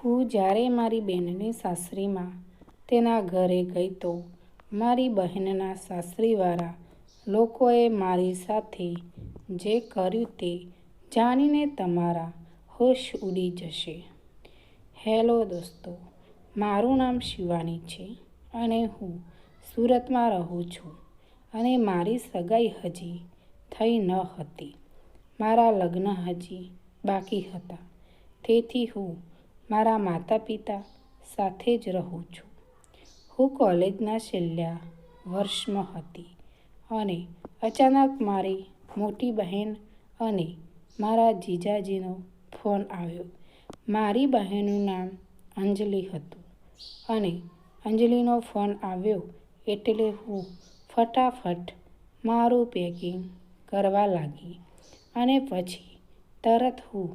હું જ્યારે મારી બહેનની સાસરીમાં તેના ઘરે ગઈ તો મારી બહેનના સાસરીવાળા લોકોએ મારી સાથે જે કર્યું તે જાણીને તમારા હોશ ઉડી જશે. હેલો દોસ્તો, મારું નામ શિવાની છે અને હું સુરતમાં રહું છું અને મારી સગાઈ હજી થઈ ન હતી. મારા લગ્ન હજી બાકી હતા. તેથી હું મારા માતા પિતા સાથે જ રહું છું. હું કોલેજના છેલ્લા વર્ષમાં હતી અને અચાનક મારી મોટી બહેન અને મારા જીજાજીનો ફોન આવ્યો. મારી બહેનનું નામ અંજલિ હતું અને અંજલિનો ફોન આવ્યો એટલે હું ફટાફટ મારું પેકિંગ કરવા લાગી અને પછી તરત હું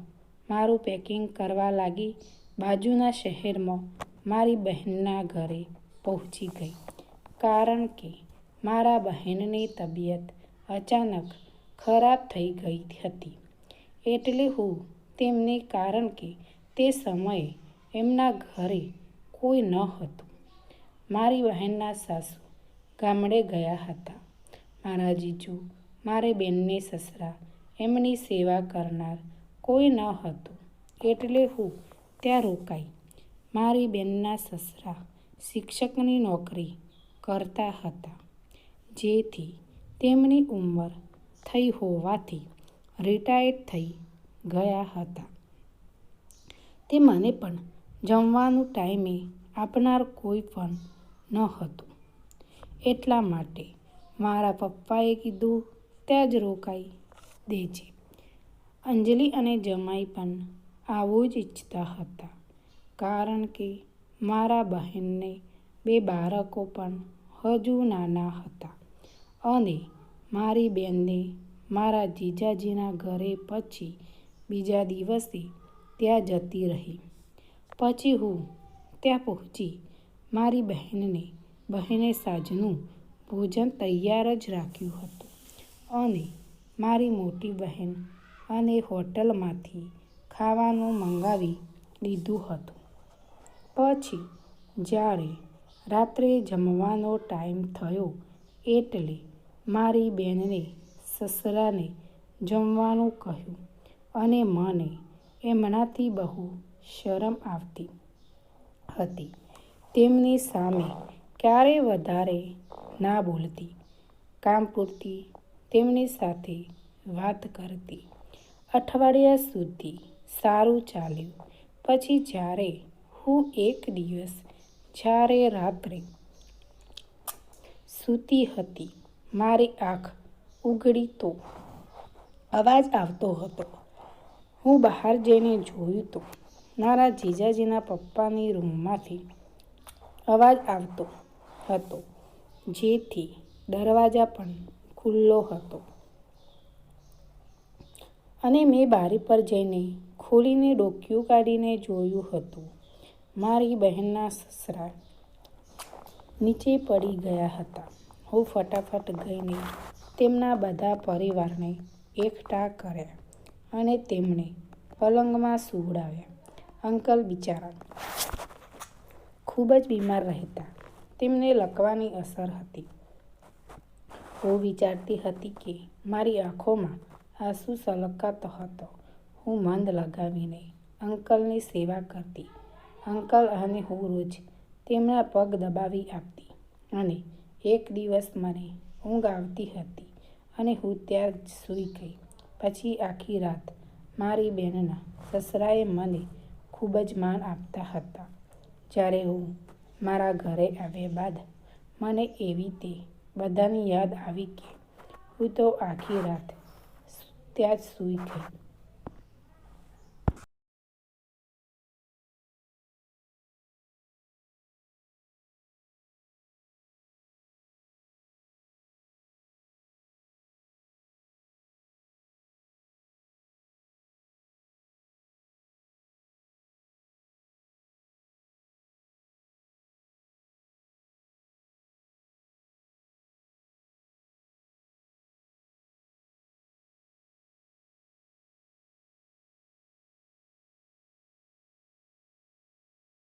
મારું પેકિંગ કરવા લાગી બાજુના શહેરમાં મારી બહેનના ઘરે પહોંચી ગઈ. કારણ કે મારા બહેનની તબિયત અચાનક ખરાબ થઈ ગઈ હતી એટલે હું તેમને કારણ કે તે સમયે એમના ઘરે કોઈ ન હતું. મારી બહેનના સાસુ ગામડે ગયા હતા. મારા જીજુ, મારી બેનને સસરા, એમની સેવા કરનાર કોઈ ન હતું એટલે હું ત્યાં રોકાઈ. મારી બેનના સસરા શિક્ષકની નોકરી કરતા હતા, જેથી તેમની ઉંમર થઈ હોવાથી રિટાયર્ડ થઈ ગયા હતા. તે મને પણ જમવાનું ટાઈમે આપનાર કોઈ પણ ન હતું. એટલા માટે મારા પપ્પાએ કીધું ત્યાં જ રોકાઈ દેજે. અંજલિ અને જમાઈ પણ આવું જ ઈચ્છતા હતા કારણ કે મારા બહેનને 2 બાળકો પણ હજુ નાના હતા અને મારી બેનને મારા જીજાજીના ઘરે પછી બીજા દિવસે ત્યાં જતી રહી. પછી હું ત્યાં પહોંચી. મારી બહેને સાંજનું ભોજન તૈયાર જ રાખ્યું હતું અને મારી મોટી બહેન અને હોટલમાંથી ખાવાનું મંગાવી લીધું હતું. પછી જ્યારે રાત્રે જમવાનો ટાઈમ થયો એટલે મારી બેનને સસરાને જમવાનું કહ્યું અને મને એમનાથી બહુ શરમ આવતી હતી. તેમની સામે ક્યારેય વધારે ના બોલતી. કામ પૂરતી તેમની સાથે વાત કરતી. અઠવાડિયા સુધી સારું ચાલ્યું. પછી જ્યારે હું એક દિવસ જ્યારે રાત્રે સૂતી હતી, મારી આંખ ઉઘડી તો અવાજ આવતો હતો. હું બહાર જઈને જોયું તો મારા જીજાજીના પપ્પાની રૂમમાંથી અવાજ આવતો હતો, જેથી દરવાજો પણ ખુલ્લો હતો અને મેં બારી પર જઈને ખોલીને ડોકિયું કાઢીને જોયું હતું. મારી બહેનના સસરા નીચે પડી ગયા હતા. હું ફટાફટ ગઈને તેમના બધા પરિવારને એકઠા કર્યા અને તેમને પલંગમાં સૂવડાવ્યા. અંકલ બિચારા ખૂબ જ બીમાર રહેતા. તેમને લકવાની અસર હતી. હું વિચારતી હતી કે મારી આંખોમાં આંસુ છલકાતો હતો. હું મન લગાવીને અંકલની સેવા કરતી. અંકલ અને હું રોજ તેમના પગ દબાવી આપતી અને એક દિવસ મને ઊંઘ આવતી હતી અને હું ત્યાં જ સૂઈ ગઈ. પછી આખી રાત મારી બેનના સસરાએ મને ખૂબ જ માન આપતા હતા. જ્યારે હું મારા ઘરે આવ્યા બાદ મને એવી તે બધાની યાદ આવી કે હું તો આખી રાત ત્યાં જ સૂઈ ગઈ.